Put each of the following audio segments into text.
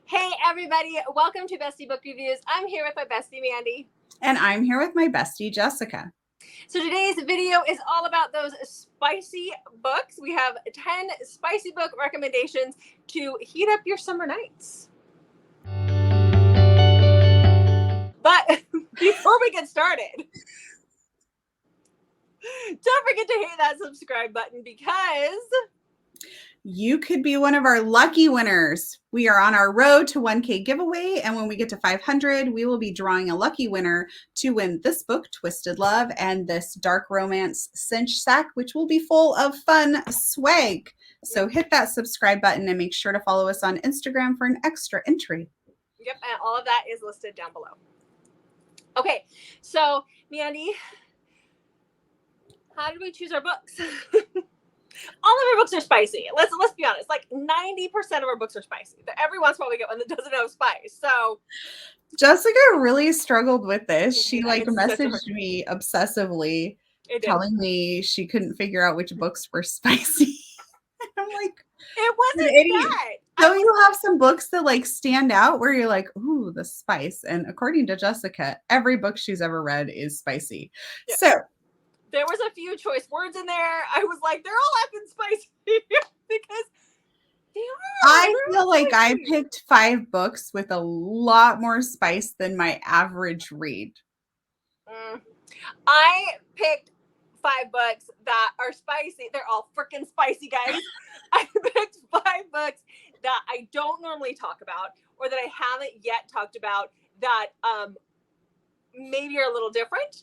Hey everybody, welcome to Bestie Book Reviews. I'm here with my bestie Mandy. And I'm here with my bestie Jessica. So today's video is all about those spicy books. We have 10 spicy book recommendations to heat up your summer nights. But before we get started, don't forget to hit that subscribe button because you could be one of our lucky winners. We are on our road to 1K giveaway, and when we get to 500, we will be drawing a lucky winner to win this book, Twisted Love, and this dark romance cinch sack, which will be full of fun swag. So hit that subscribe button and make sure to follow us on Instagram for an extra entry. Yep, and all of that is listed down below. Okay, so Mandy, how did we choose our books? All of our books are spicy. Let's be honest. Like 90% of our books are spicy. Every once in a while we get one that doesn't have spice. So Jessica really struggled with this. She messaged me obsessively telling me she couldn't figure out which books were spicy. I'm like, it wasn't that. Don't you have some books that stand out where you're like, ooh, the spice? And according to Jessica, every book she's ever read is spicy. Yeah. So there was a few choice words in there. I was like, they're all effing spicy because they are. I feel like I picked 5 books with a lot more spice than my average read. I picked 5 books that are spicy. They're all freaking spicy, guys. I picked 5 books that I don't normally talk about or that I haven't yet talked about that maybe are a little different.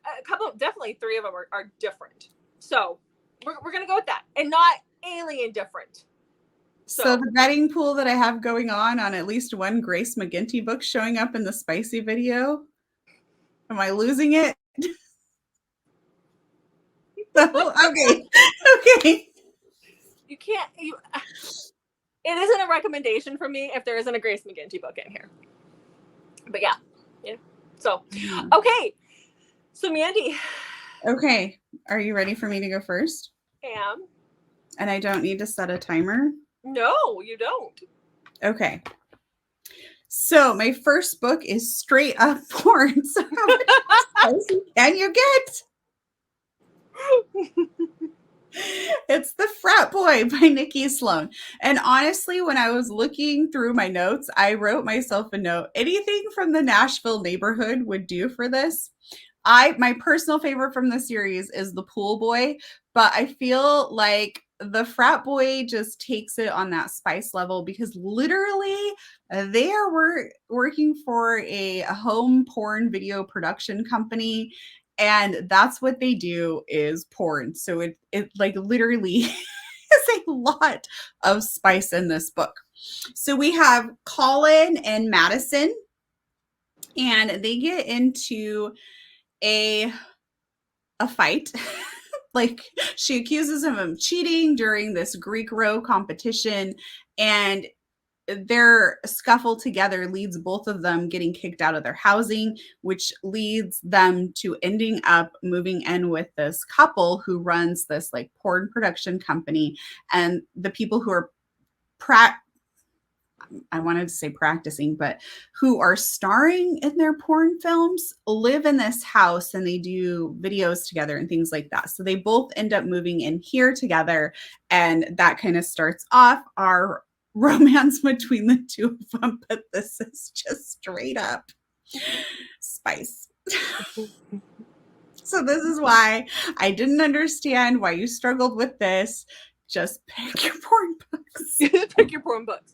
A couple, definitely 3 of them are different. So we're going to go with that and not alien different. So the betting pool that I have going on at least one Grace McGinty book showing up in the spicy video. Am I losing it? Okay. You can't. It isn't a recommendation for me if there isn't a Grace McGinty book in here. But yeah. So, okay. So Mandy. Okay. Are you ready for me to go first? I am. And I don't need to set a timer? No, you don't. Okay. So my first book is straight up porn. So how much spicy can you get? It's The Frat Boy by Nikki Sloan. And honestly, when I was looking through my notes, I wrote myself a note. Anything from the Nashville neighborhood would do for this. My personal favorite from the series is The Pool Boy, but I feel like The Frat Boy just takes it on that spice level because literally they are working for a home porn video production company, and that's what they do is porn. So it literally is a lot of spice in this book. So we have Colin and Madison, and they get into a fight. She accuses him of cheating during this Greek row competition, and their scuffle together leads both of them getting kicked out of their housing, which leads them to ending up moving in with this couple who runs this porn production company. And the people who are I wanted to say practicing, but who are starring in their porn films live in this house and they do videos together and things like that. So they both end up moving in here together. And that kind of starts off our romance between the two of them. But this is just straight up spice. So this is why I didn't understand why you struggled with this. Just pick your porn books. Pick your porn books.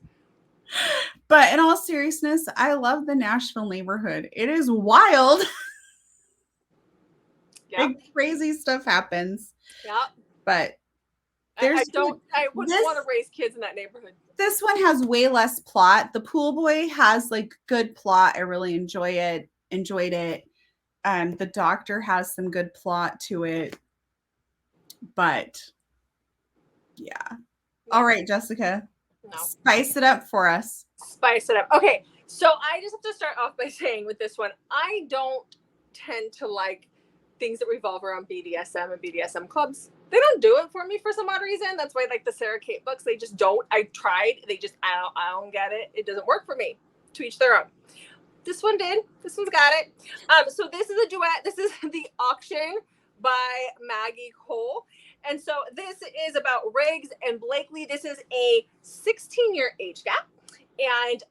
But in all seriousness, I love the Nashville neighborhood. It is wild. Yeah. Crazy stuff happens. Yeah. But I wouldn't want to raise kids in that neighborhood. This one has way less plot. The Pool Boy has good plot. I really enjoyed it. The Doctor has some good plot to it. But yeah. All right, Jessica. No. Spice it up for us. Spice it up. Okay, so I just have to start off by saying with this one, I don't tend to like things that revolve around BDSM and BDSM clubs. They don't do it for me for some odd reason. That's why, like the Sarah Kate books, they just don't. I tried. They just, I don't get it. It doesn't work for me. To each their own. This one did. This one's got it. So this is a duet. This is The Auction by Maggie Cole. And so this is about Riggs and Blakely. This is a 16-year age gap. And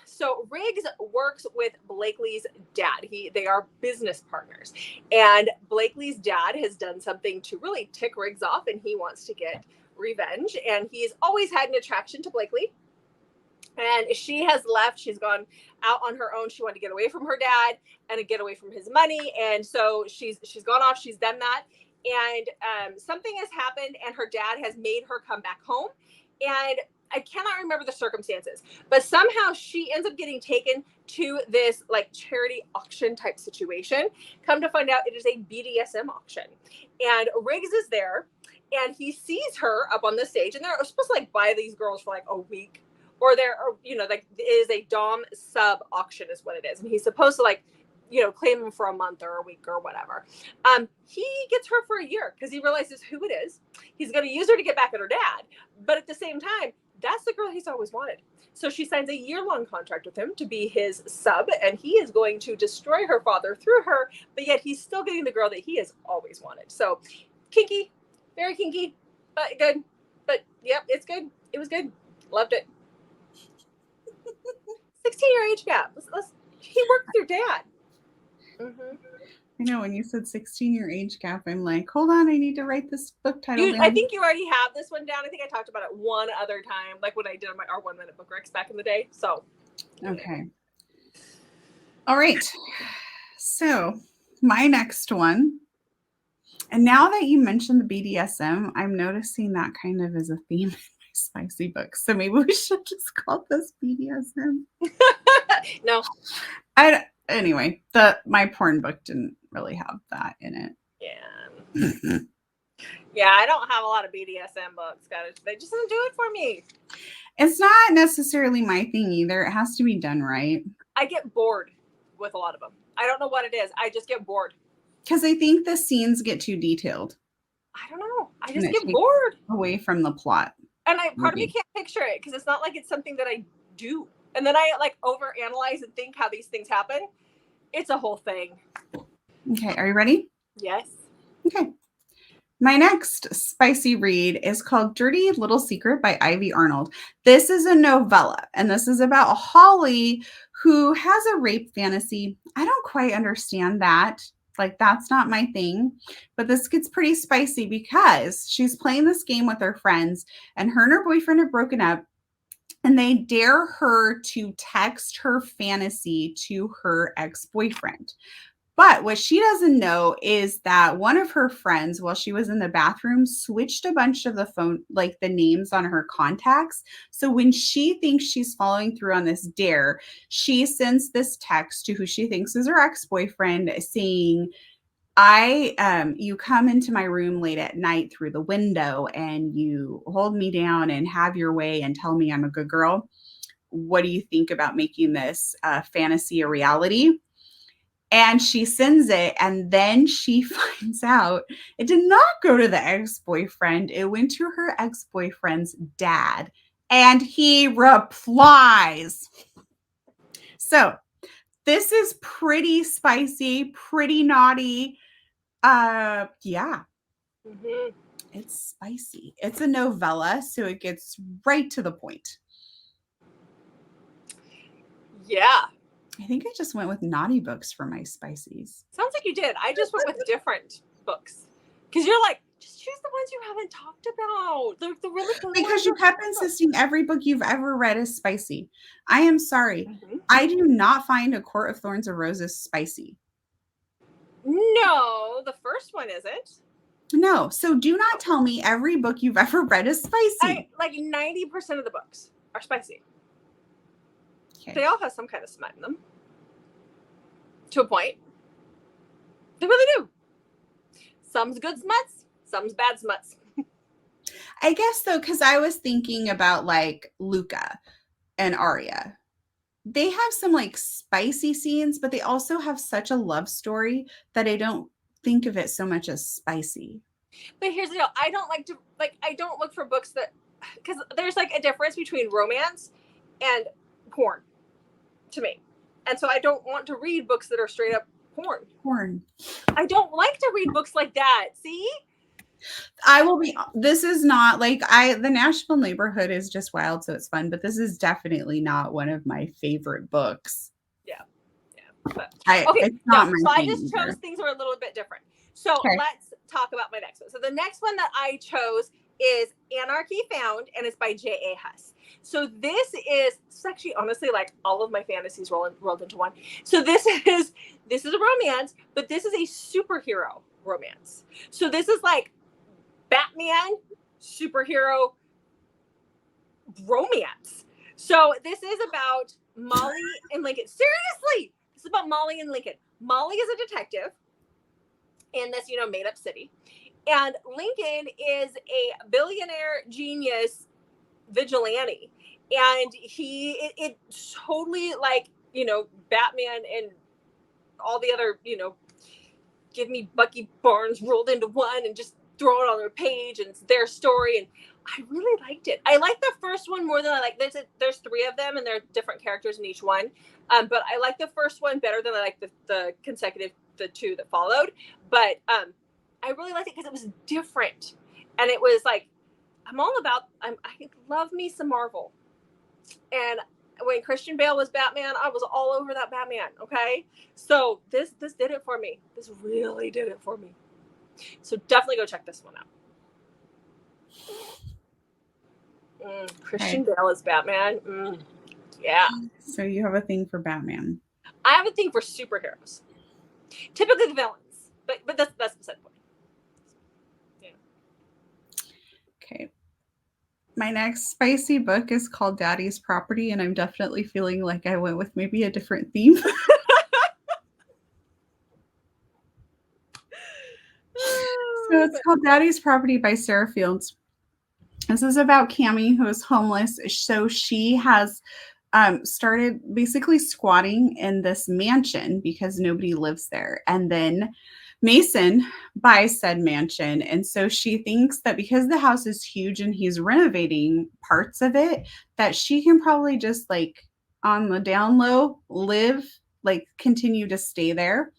so Riggs works with Blakely's dad. They are business partners. And Blakely's dad has done something to really tick Riggs off, and he wants to get revenge. And he's always had an attraction to Blakely. And she has left. She's gone out on her own. She wanted to get away from her dad and get away from his money. And so she's gone off. She's done that. And something has happened, and her dad has made her come back home. And I cannot remember the circumstances, but somehow she ends up getting taken to this like charity auction type situation. Come to find out, it is a BDSM auction. And Riggs is there, and he sees her up on the stage, and they're supposed to like buy these girls for like a week. Or like it is a Dom sub auction is what it is. And he's supposed to like, claim them for a month or a week or whatever. He gets her for a year because he realizes who it is. He's going to use her to get back at her dad. But at the same time, that's the girl he's always wanted. So she signs a year-long contract with him to be his sub, and he is going to destroy her father through her, but yet he's still getting the girl that he has always wanted. So kinky, very kinky, but good. But yep, it's good. It was good. Loved it. 16-year age gap. He worked with your dad. Mm-hmm. I know, when you said 16-year age gap, I'm like, hold on, I need to write this book title down. I think you already have this one down. I think I talked about it one other time, like when I did our 1 minute book recs back in the day. So, okay. All right. So, my next one. And now that you mentioned the BDSM, I'm noticing that kind of is a theme in my spicy books. So maybe we should just call this BDSM. No. Anyway, my porn book didn't really have that in it. Yeah. Yeah, I don't have a lot of BDSM books. They just don't do it for me. It's not necessarily my thing either. It has to be done right. I get bored with a lot of them. I don't know what it is. I just get bored. Because I think the scenes get too detailed. I don't know. I just get bored. Away from the plot. And part of me can't picture it because it's not like it's something that I do. And then I like overanalyze and think how these things happen. It's a whole thing. Okay, are you ready? Yes. Okay. My next spicy read is called Dirty Little Secret by Ivy Arnold. This is a novella, and this is about Holly who has a rape fantasy. I don't quite understand that. Like, that's not my thing. But this gets pretty spicy because she's playing this game with her friends, and her boyfriend have broken up, and they dare her to text her fantasy to her ex-boyfriend. But what she doesn't know is that one of her friends, while she was in the bathroom, switched a bunch of the phone, like the names on her contacts. So when she thinks she's following through on this dare, she sends this text to who she thinks is her ex-boyfriend saying, you come into my room late at night through the window and you hold me down and have your way and tell me I'm a good girl. What do you think about making this fantasy a reality? And she sends it, and then she finds out it did not go to the ex-boyfriend. It went to her ex-boyfriend's dad, and he replies. So this is pretty spicy, pretty naughty. Yeah. Mm-hmm. It's spicy. It's a novella, so it gets right to the point. Yeah. I think I just went with naughty books for my spicies. Sounds like you did. I just went with different books. Because you're like, just choose the ones you haven't talked about. The really good because you kept insisting every book you've ever read is spicy. I am sorry. Mm-hmm. I do not find A Court of Thorns and Roses spicy. No, the first one isn't. No. So do not tell me every book you've ever read is spicy. Like 90% of the books are spicy. Okay. They all have some kind of smut in them. To a point. They really do. Some's good smuts, some's bad smuts. I guess, though, because I was thinking about, like, Luca and Arya. They have some, like, spicy scenes, but they also have such a love story that I don't think of it so much as spicy. But here's the deal. I don't like to, like, I don't look for books that, because there's like a difference between romance and porn to me. And so I don't want to read books that are straight up porn. Porn. I don't like to read books like that. See? I will be, this is not like, the Nashville Neighborhood is just wild, so it's fun, but this is definitely not one of my favorite books. Yeah. But, okay, it's not so I just chose either. things that were a little bit different. So Okay. let's talk about my next one. So the next one that I chose is Anarchy Found, and it's by J.A. Huss. So this is actually honestly like all of my fantasies rolled into one. So this is a romance, but this is a superhero romance. So this is like Batman superhero romance. So this is about Molly and Lincoln. Seriously, this is about Molly and Lincoln. Molly is a detective in this, made up city. And Lincoln is a billionaire genius vigilante. And it totally like, Batman and all the other, give me Bucky Barnes rolled into one and just throw it on their page and it's their story. And I really liked it. I like the first one more than I like. There's three of them and there are different characters in each one. But I like the first one better than I like the two that followed. But I really liked it because it was different. And it was like, I love me some Marvel. And when Christian Bale was Batman, I was all over that Batman. Okay. So this did it for me. This really did it for me. So definitely go check this one out. Christian Bale is Batman. Yeah. So you have a thing for Batman. I have a thing for superheroes. Typically the villains, but that's beside the point. Yeah. Okay. My next spicy book is called Daddy's Property, and I'm definitely feeling like I went with maybe a different theme. So it's called Daddy's Property by Sarah Fields. This is about Cammie, who is homeless. So she has started basically squatting in this mansion because nobody lives there. And then Mason buys said mansion. And so she thinks that because the house is huge and he's renovating parts of it, that she can probably just like on the down low continue to stay there.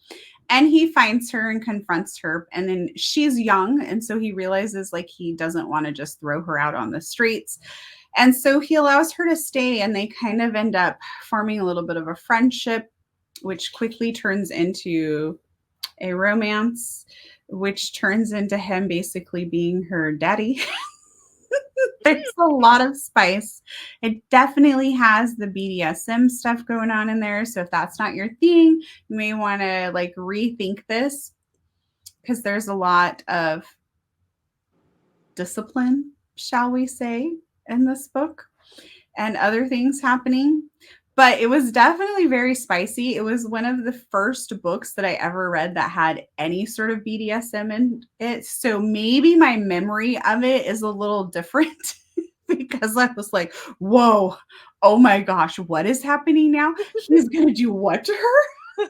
And he finds her and confronts her. And then she's young. And so he realizes like he doesn't want to just throw her out on the streets. And so he allows her to stay, and they kind of end up forming a little bit of a friendship, which quickly turns into a romance, which turns into him basically being her daddy. There's a lot of spice. It definitely has the BDSM stuff going on in there. So if that's not your thing, you may want to like rethink this because there's a lot of discipline, shall we say, in this book and other things happening. But it was definitely very spicy. It was one of the first books that I ever read that had any sort of BDSM in it. So maybe my memory of it is a little different because I was like, whoa, oh my gosh, what is happening now? He's going to do what to her?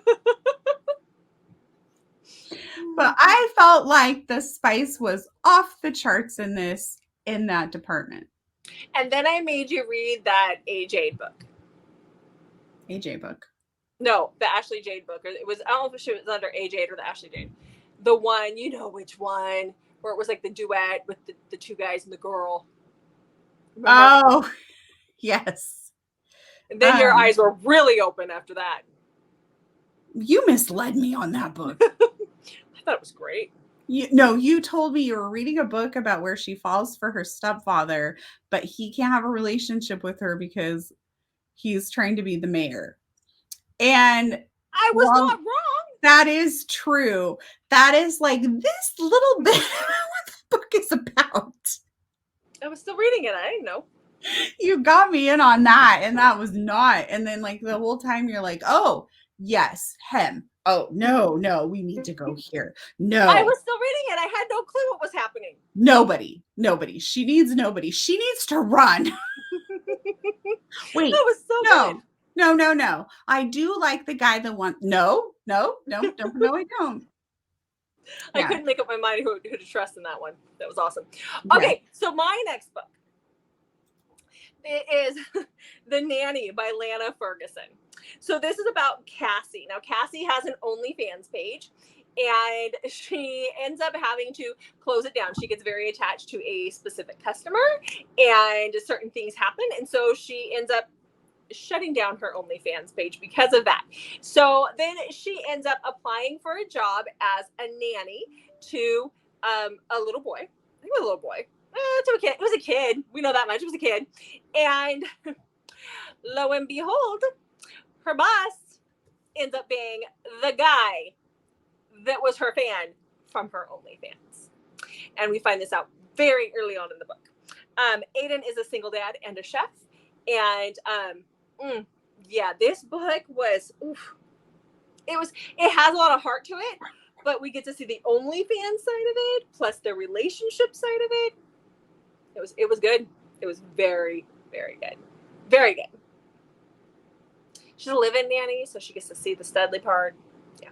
But I felt like the spice was off the charts in that department. And then I made you read that AJ book. AJ book. No, the Ashley Jade book. It was, I don't know if it was under AJ or the Ashley Jade. The one, you know which one, where it was like the duet with the two guys and the girl. Remember? Oh, yes. And then your eyes were really open after that. You misled me on that book. I thought it was great. You told me you were reading a book about where she falls for her stepfather, but he can't have a relationship with her because he's trying to be the mayor. And I was not wrong. That is true. That is like this little bit of what the book is about. I was still reading it. I didn't know. You got me in on that, and that was not. And then like the whole time you're like, oh, yes, him. Oh, no, we need to go here. No. I was still reading it. I had no clue what was happening. Nobody. She needs nobody. She needs to run. Wait. That was so good. No. I do like the guy that wants. No, I don't. I couldn't make up my mind who to trust in that one. That was awesome. Yeah. Okay, so my next book is The Nanny by Lana Ferguson. So this is about Cassie. Now, Cassie has an OnlyFans page, and she ends up having to close it down. She gets very attached to a specific customer, and certain things happen, and so she ends up shutting down her OnlyFans page because of that. So then she ends up applying for a job as a nanny to a little boy. I think it was a little boy. To a kid. It was a kid. We know that much. It was a kid. And lo and behold, her boss ends up being the guy that was her fan from her OnlyFans. And we find this out very early on in the book. Aiden is a single dad and a chef. And yeah, this book was, it has a lot of heart to it, but we get to see the OnlyFans side of it, plus the relationship side of it. It was good. It was very, very good. Very good. She's a live-in nanny, so she gets to see the Studley part. Yeah.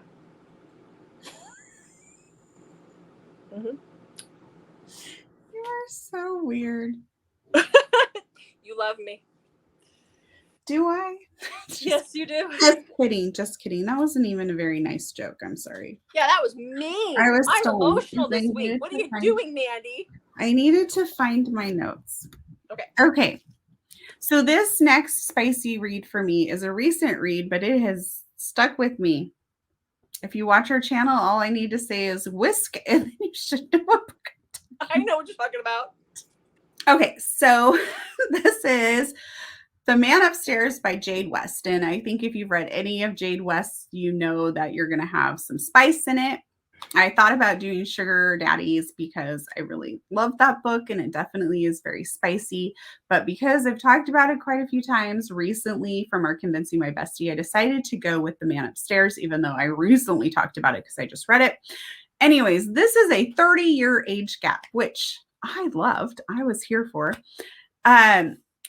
Mm-hmm. You are so weird. You love me. Do I? Yes, you do. Just kidding. That wasn't even a very nice joke. I'm sorry. Yeah, that was mean. I'm emotional this week. What are you doing, Mandy? I needed to find my notes. Okay. So this next spicy read for me is a recent read, but it has stuck with me. If you watch our channel, all I need to say is whisk, and then you should know what book I know what you're talking about. Okay, so this is The Man Upstairs by Jade West. And I think if you've read any of Jade West, you know that you're going to have some spice in it. I thought about doing Sugar Daddies because I really love that book and it definitely is very spicy. But because I've talked about it quite a few times recently from our Convincing My Bestie, I decided to go with The Man Upstairs, even though I recently talked about it because I just read it. Anyways, this is a 30-year age gap, which I loved. I was here for.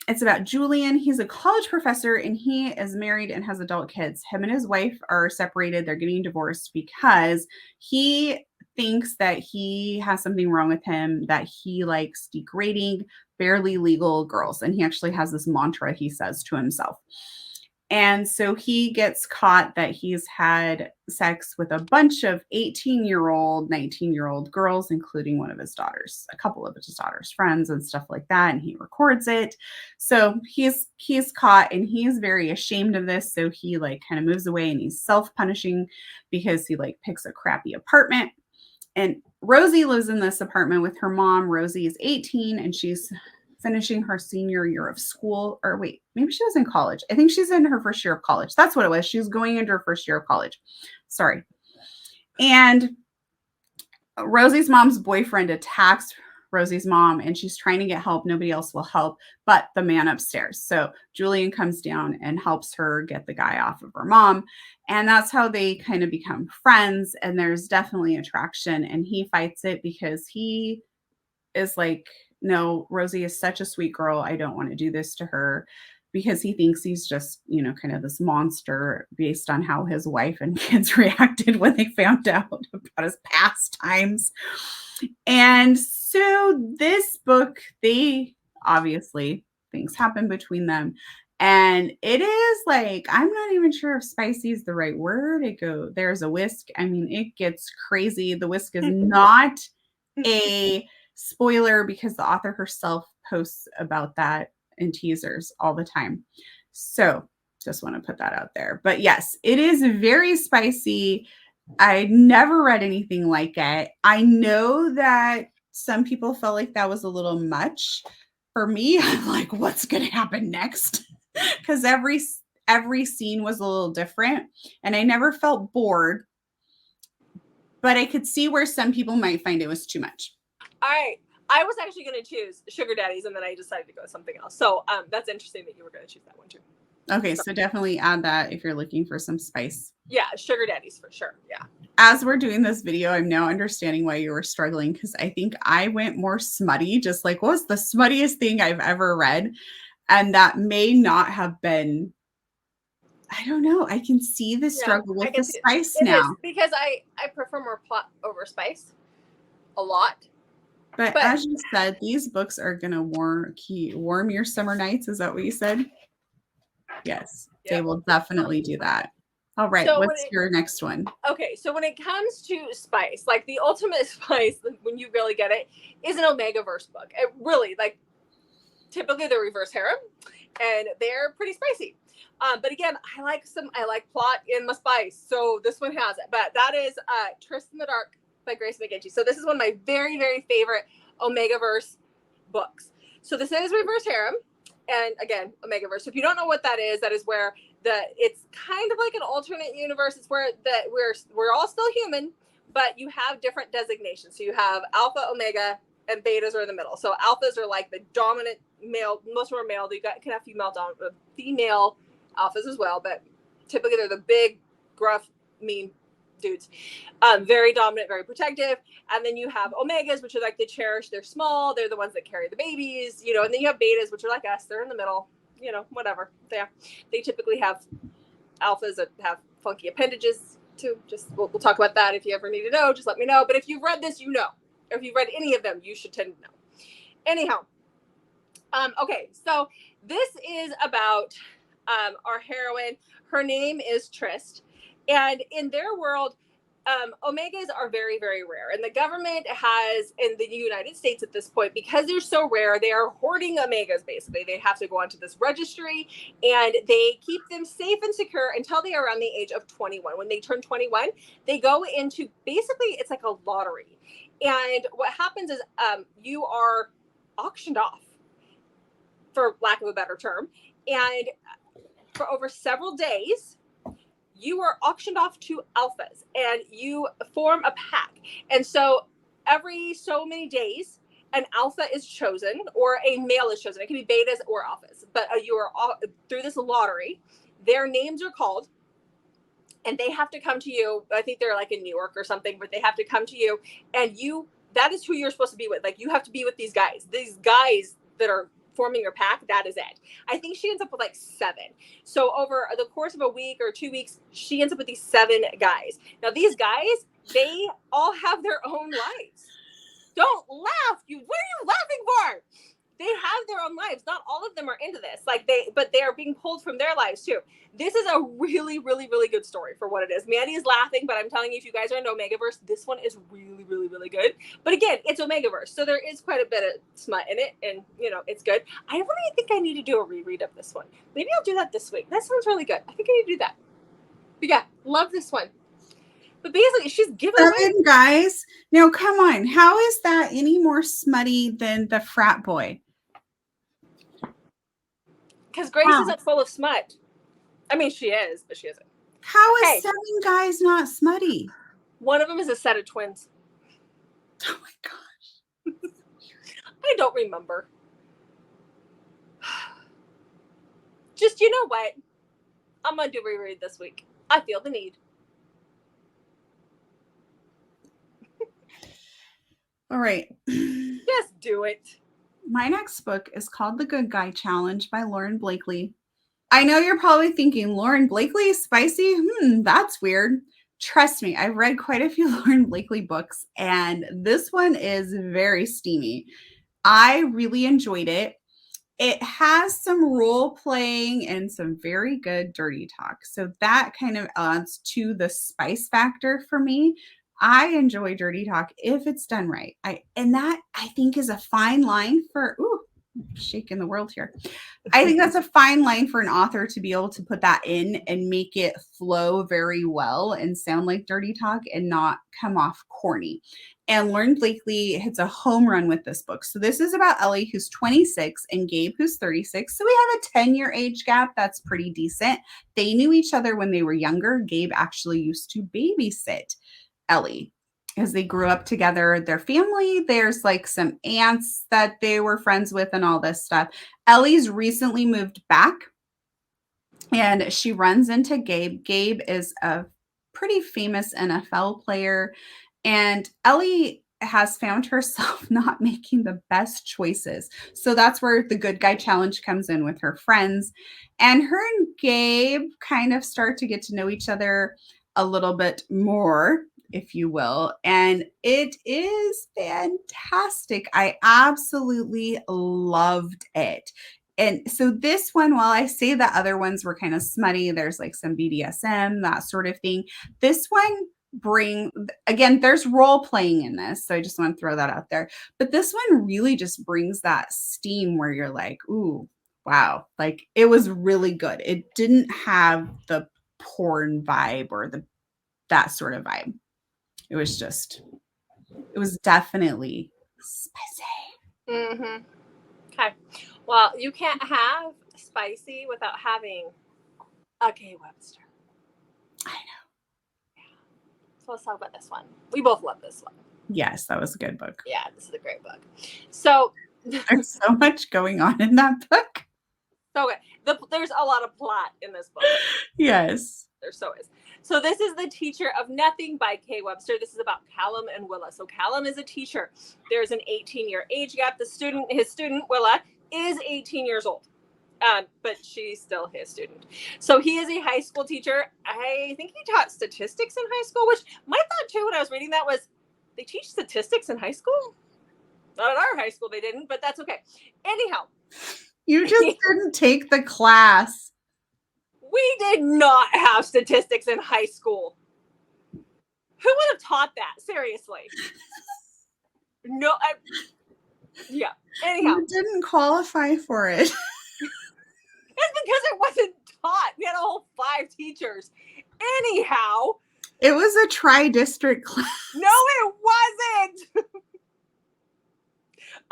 It's about Julian. He's a college professor and he is married and has adult kids. Him and his wife are separated. They're getting divorced because he thinks that he has something wrong with him, that he likes degrading barely legal girls. And he actually has this mantra he says to himself. And so he gets caught that he's had sex with a bunch of 18-year-old, 19-year-old girls, including one of his daughters, a couple of his daughter's friends and stuff like that. And he records it. So he's caught and he's very ashamed of this. So he like kind of moves away and he's self-punishing because he like picks a crappy apartment. And Rosie lives in this apartment with her mom. Rosie is 18 and she's finishing her senior year of school, or wait, maybe she was in college. I think she's in her first year of college. That's what it was. She was going into her first year of college. Sorry. And Rosie's mom's boyfriend attacks Rosie's mom and she's trying to get help. Nobody else will help but the man upstairs. So Julian comes down and helps her get the guy off of her mom. And that's how they kind of become friends. And there's definitely attraction. And he fights it because he is like, no, Rosie is such a sweet girl. I don't want to do this to her, because he thinks he's just, you know, kind of this monster based on how his wife and kids reacted when they found out about his pastimes. And so this book, they obviously things happen between them. And it is like, I'm not even sure if spicy is the right word. There's a whisk. I mean, it gets crazy. The whisk is not a spoiler because the author herself posts about that in teasers all the time. So just want to put that out there. But yes, it is very spicy. I never read anything like it. I know that some people felt like that was a little much. For me, I'm like, what's going to happen next? Because every scene was a little different and I never felt bored. But I could see where some people might find it was too much. All right. I was actually going to choose Sugar Daddies, and then I decided to go with something else. So that's interesting that you were going to choose that one too. Okay, so definitely add that if you're looking for some spice. Yeah, Sugar Daddies for sure. Yeah. As we're doing this video, I'm now understanding why you were struggling, because I think I went more smutty, just like what was the smuttiest thing I've ever read. And that may not have been I don't know. I can see the Yeah, struggle I with the can see it. spice It is now. because I prefer more plot over spice a lot. But But as you said, these books are going to warm your summer nights. Is that what you said? Yes, they yep. will definitely do that. All right, So when what's your next one? okay, so when it comes to spice, like the ultimate spice, when you really get it, is an Omega verse book. It really, like, typically they're reverse harem, and they're pretty spicy. But again, I like plot in my spice, so this one has it. But that is Tryst in the Dark by Grace McGinty. So this is one of my very, very favorite Omega verse books. So this is reverse harem, and again, Omega verse. So if you don't know what that is where it's kind of like an alternate universe. It's where we're all still human, but you have different designations. So you have Alpha, Omega, and betas are in the middle. So alphas are like the dominant male. Most of them are male. You can have female alphas as well, but typically they're the big, gruff, mean dudes. Very dominant, very protective. And then you have omegas, which are like the cherished. They're small. They're the ones that carry the babies, And then you have betas, which are like us. They're in the middle. Whatever. They typically have alphas that have funky appendages too. We'll talk about that. If you ever need to know, just let me know. But if you've read this, if you've read any of them, you should tend to know. Anyhow, okay, so this is about our heroine. Her name is Tryst, and in their world, omegas are very, very rare. And the government has, in the United States at this point, because they're so rare, they are hoarding omegas, basically. They have to go onto this registry, and they keep them safe and secure until they are around the age of 21. When they turn 21, they go into, basically, it's like a lottery. And what happens is you are auctioned off, for lack of a better term. And for over several days, you are auctioned off to alphas and you form a pack. And so every so many days, an alpha is chosen or a male is chosen. It can be betas or alphas, but you are through this lottery. Their names are called, and they have to come to you. I think they're like in New York or something, but they have to come to you, and that is who you're supposed to be with. Like, you have to be with these guys that are forming your pack. That is it. I think she ends up with like 7. So over the course of a week or 2 weeks, she ends up with these 7 guys. Now, these guys, they all have their own lives. Don't laugh. What are you laughing for? They have their own lives. Not all of them are into this. But they are being pulled from their lives too. This is a really, really, really good story for what it is. Mandy is laughing, but I'm telling you, if you guys are in Omegaverse, this one is really, really, really good. But again, it's Omegaverse, so there is quite a bit of smut in it, and it's good. I really think I need to do a reread of this one. Maybe I'll do that this week. That sounds really good. I think I need to do that. But yeah, love this one. But basically, she's giving away. 7 guys. Now, come on. How is that any more smutty than the frat boy? Because Grace isn't full of smut. I mean, she is, but she isn't. How is 7 guys not smutty? One of them is a set of twins. Oh my gosh. I don't remember. Just, you know what? I'm going to do reread this week. I feel the need. All right. Just do it. My next book is called The Good Guy Challenge by Lauren Blakely. I know you're probably thinking, Lauren Blakely is spicy? That's weird. Trust me, I've read quite a few Lauren Blakely books, and this one is very steamy. I really enjoyed it. It has some role playing and some very good dirty talk. So that kind of adds to the spice factor for me. I enjoy dirty talk if it's done right. And that I think is a fine line for shaking the world here. I think that's a fine line for an author to be able to put that in and make it flow very well and sound like dirty talk and not come off corny. And Lauren Blakely hits a home run with this book. So this is about Ellie, who's 26, and Gabe, who's 36. So we have a 10-year age gap. That's pretty decent. They knew each other when they were younger. Gabe actually used to babysit Ellie as they grew up together. Their family, there's like some aunts that they were friends with and all this stuff. Ellie's recently moved back and she runs into Gabe. Gabe is a pretty famous NFL player, and Ellie has found herself not making the best choices. So that's where the good guy challenge comes in with her friends. And her and Gabe kind of start to get to know each other a little bit more, if you will. And it is fantastic. I absolutely loved it. And so this one, while I say the other ones were kind of smutty, there's like some BDSM, that sort of thing. This one again, there's role playing in this, so I just want to throw that out there, but this one really just brings that steam where you're like, ooh, wow, like it was really good. It didn't have the porn vibe or that sort of vibe. It was definitely spicy. Okay, well, you can't have spicy without having a K Webster. I know. So let's talk about this one. We both love this one. Yes, that was a good book. Yeah, this is a great book. So there's so much going on in that book. So there's a lot of plot in this book. Yes. There so is. So this is The Teacher of Nothing by Kay Webster. This is about Callum and Willa. So Callum is a teacher. There's an 18-year age gap. His student, Willa, is 18 years old. But she's still his student. So he is a high school teacher. I think he taught statistics in high school, which my thought too when I was reading that was, they teach statistics in high school? Not at our high school they didn't, but that's okay. Anyhow. You just didn't take the class. We did not have statistics in high school. Who would have taught that? Seriously. No, yeah. Anyhow. You didn't qualify for it. It's because it wasn't taught. We had a whole 5 teachers. Anyhow. It was a tri-district class. No, it wasn't.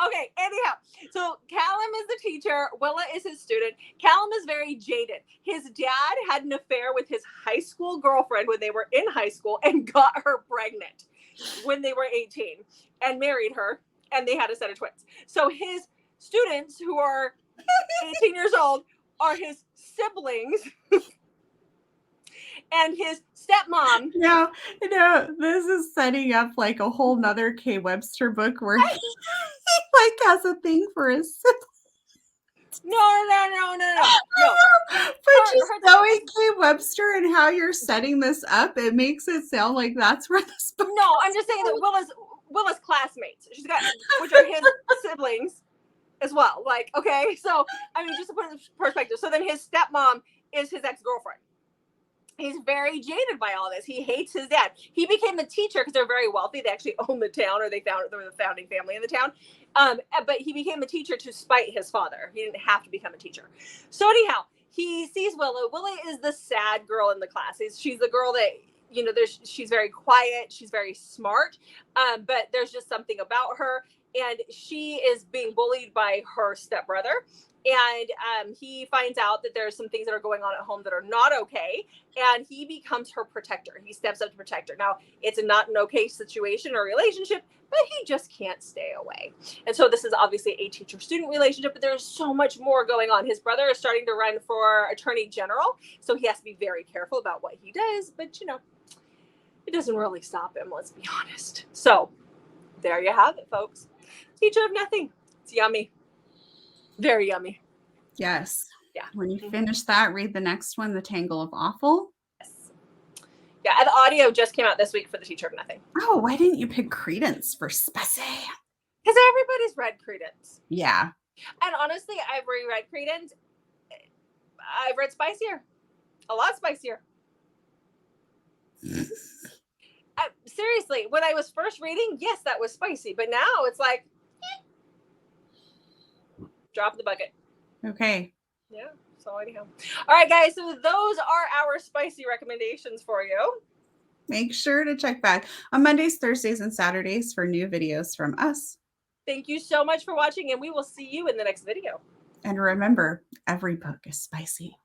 Okay, anyhow, so Callum is the teacher. Willa is his student. Callum is very jaded. His dad had an affair with his high school girlfriend when they were in high school and got her pregnant when they were 18 and married her, and they had a set of twins. So his students, who are 18 years old, are his siblings. And his stepmom. No, this is setting up like a whole nother Kay Webster book where he like has a thing for his siblings. No. But just knowing Kay Webster and how you're setting this up, it makes it sound like that's where this book. No, I'm just saying that Willa's classmates. She's got, which are his siblings as well. Like, okay, so I mean, just to put it in perspective. So then his stepmom is his ex-girlfriend. He's very jaded by all this. He hates his dad. He became a teacher because they're very wealthy. They actually own the town, or they were the founding family in the town. But he became a teacher to spite his father. He didn't have to become a teacher. So anyhow, he sees Willa. Willa is the sad girl in the class. She's the girl that, she's very quiet. She's very smart. But there's just something about her. And she is being bullied by her stepbrother. And he finds out that there's some things that are going on at home that are not okay. And he becomes her protector. He steps up to protect her. Now, it's not an okay situation or relationship, but he just can't stay away. And so this is obviously a teacher-student relationship, but there's so much more going on. His brother is starting to run for attorney general, so he has to be very careful about what he does. But, it doesn't really stop him, let's be honest. So there you have it, folks. Teacher of Nothing. It's yummy. Very yummy. Yes. Yeah. When you finish that, read the next one, The Tangle of Awful. Yes. Yeah, the audio just came out this week for The Teacher of Nothing. Oh, why didn't you pick Credence for Spicy? Because everybody's read Credence. Yeah. And honestly, I've reread Credence. I've read Spicier. A lot spicier. Seriously, when I was first reading, yes, that was spicy. But now it's like, drop the bucket. Okay. Yeah. So anyhow. All right, guys. So those are our spicy recommendations for you. Make sure to check back on Mondays, Thursdays, and Saturdays for new videos from us. Thank you so much for watching, and we will see you in the next video. And remember, every book is spicy.